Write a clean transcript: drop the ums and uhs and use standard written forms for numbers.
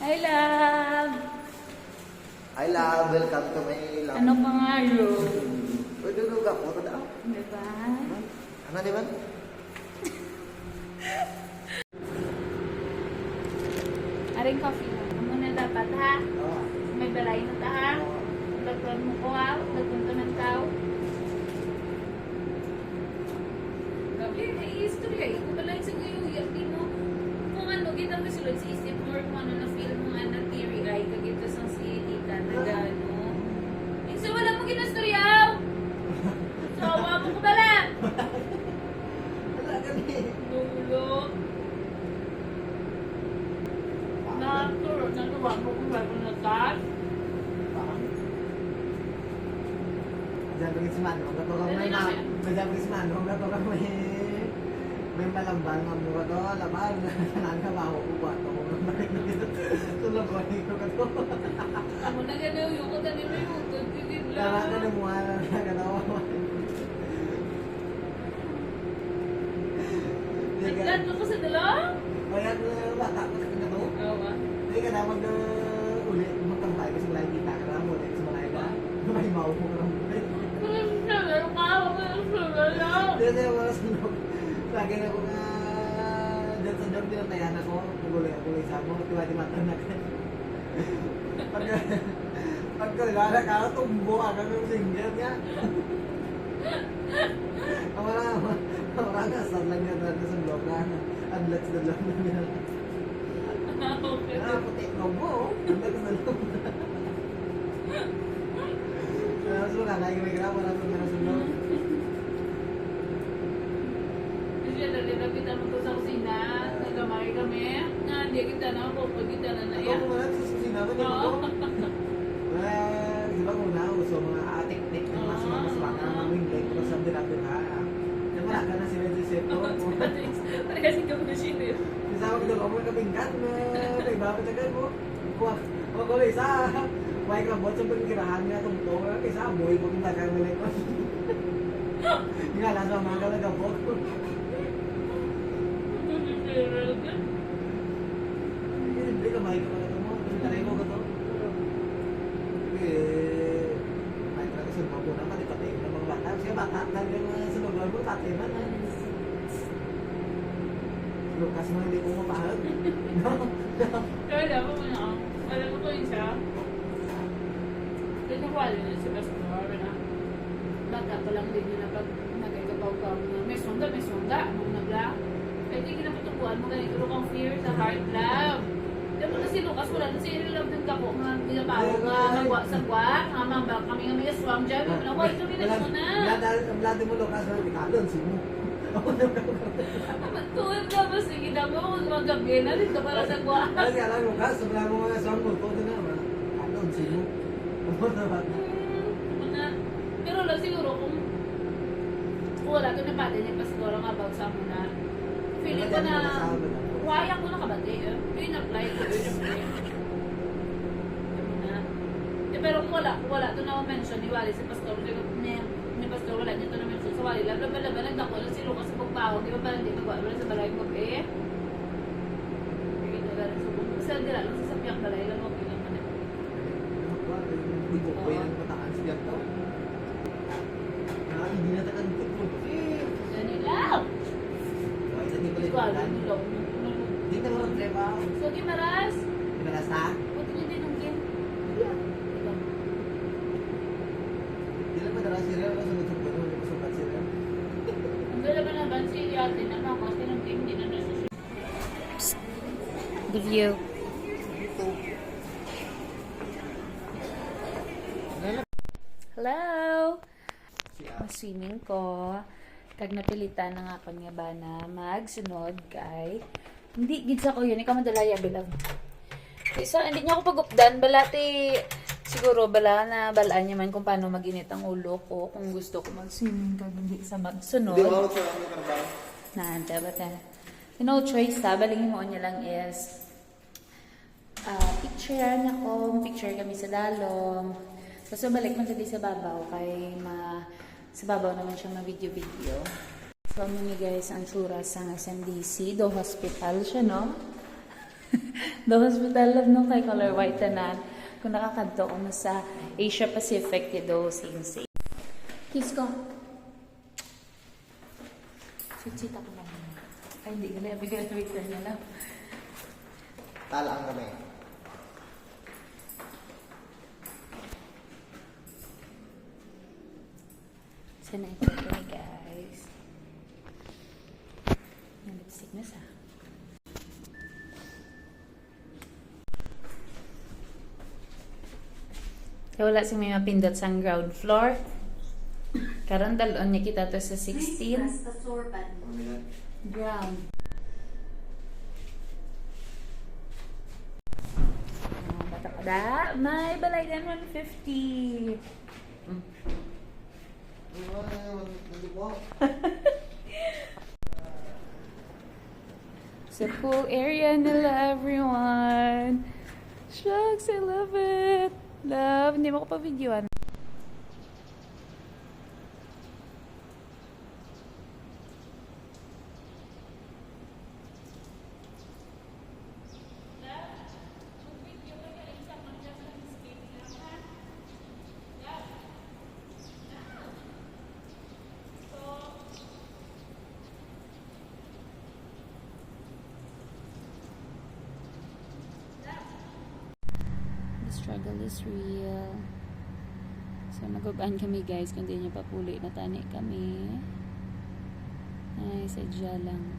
Hi, love! Hi, love. Welcome to my love. Ano pa nga yun? Pwede nung ka po daw. Diba? Ano, di ba? Aring coffee na. Amo na dapat, ha? Oo. May balay na ta, ha? Lagpuan mo ko, ha? Lagpuan ka ng tao. Gabi, nai-istorya. Ikaw ba lang sa gayo? Di mo, kung ano, kita mo sila sa isip mo, kung ano na feel mo nga na theory ay, kagito sa si Tita na gano. Isa wala mo ginastoryaw! Sawa mo ko bala! Wala kami. Nulo. Nagawa mo kung gano'n na tas. Sabi si Manong, gato ka may sabi si Manong, gato ka may malambal nga mo gato, laban, nangabaho ko ba ito ko tulog ko ko gato. Ako na gano'n yung katanin mo yung utod. Tigil lang. Tama ka na mo, gato. Naglan mo ko sa dalawang? Kaya bata ko sa gato. Oo ba? Hindi ka na uli, magtambay kasi wala yung kita ka na mo, sa mga iba, may mao mo ka na mo. Meron ka ako ng sulat. Hindi, wala sunog. Lagi na ko nga, dyan sa job, pinatayan ako, naguloy sa mo, tiwa-di mata na ka. Pagkalala ka, tumbo ka ng single niya. Wala ka, saan lang yan natin sa blog na, adlats na lang na niya. Okay. Puti ko mo, adlats na lang. Tapos wala, nagiging wala sa mga sunog. Kasi nalilapit mo ko sa kusina. Nagkamay kami. Nga, hindi kita na ako. Pag kita na na Ako yan. kung wala sa kusina, Oo. di ba kung nauso mga atik-tik na mas mga mamingay ko sa dinapit ha. Yung wala ka na sila si Sepo. Pare kasi ka mo siya. Isawag doon ako kapinggan na may bakit sa kayo mo. Huwag ko isa. Huwag ka bot sa pagkirahan niya itong to. Isa, buhay mo kung tagang nilay ko. Yung alas mga mga kalagabot. Hindi ka mahal ka pala ito mo. Taray mo ko to. Ay, talaga sa mga puna, pati-patay ng mga bata. Siya bata, talaga mga sinugal mo, patay man. Lukas mo, hindi ko mapahag. Kaya alam mo na. Alam mo ko yun siya. Kaya nakuha yun si Pastor na. Bata pa lang din yun na pag nagkakapaw ka mo na may sonda. Nung nagla. Kaya di kinapatubuan mo ganito kang fear sa heart love. Diba na si Lucas, wala na si love ng kako nga ginabaho nga nagwa sa gwa. Nga mamba kami nga may aswang dyan. Wala kami na muna. Blado mo, Lukas, Ricardo, sino? Tuwan ka ba? Sige na mo. Magabi na dito para sa gwa. Kasi alam mo, Lukas, wala mo mga aswang mo, todo na, Ricardo, sino? Pero lang siguro kung wala ko na pati niya pastor ang about sa muna. Feeling ko na waya ko na kabati. Yun apply ko. Pero kung wala to na mention ni Wally si pastor. Ni pastor wala niya to na mention sa Wally. Laban nagdako lang si Lucas sa pagbaho. Di ba parang di magwa wala sa balay ko eh. Ito lang sa kung saan dila lang sa sapyak balay lang okay lang man. Hindi ko yung mataan siya to. Hindi na takan ko. Ganila! Ay, sa di pala yung Wala mataan. nila. Hindi na mo trepa. So, Gimaras, Dibalas na? buti niyo din ang game. Hindi na pa darang sila. Wala sa ko doon. Sukat sila. Ang gala ba naman si ate na kasi ng game din na nasa the view. Hello! Swimming ko. Kag napilitan na nga ako nga ba na magsunod kay hindi gid sa ko yun ikaw madalaya bilang. Isa hindi niya ako pagupdan balati siguro bala na balaan niya man kung paano maginit ang ulo ko kung gusto ko mag-swimming kag hindi sa magsunod. Hindi ako sa mga trabaho. Nanda ba ta? No choice ta balingin mo niya lang is picture na ko, picture kami sa dalom. So balik man sa babaw kay sa babaw naman siya ma-video-video. So, ano ni guys, ang tsura sa SMDC. Do hospital siya, no? The hospital love nung kay Color White tanan. Kung nakakadto ko na sa Asia Pacific, do same. Kiss ko. Sitsita ko lang. Ay, hindi ka na. Bigyan na waiter na lang. Talaan kami. Sana ito guys. Yung lipstick na sa. Kaya wala si may mapindot sa ground floor. Karon dalon niya kita to sa 16. Ground. Bata pa da. May balay din 150. Sa pool area nila, everyone. Shucks, I love it. Love, hindi mo ko pa videoan. The struggle is real. So, nag-uban kami guys. Kundi niya papuli na tani kami. Ay, sadya lang.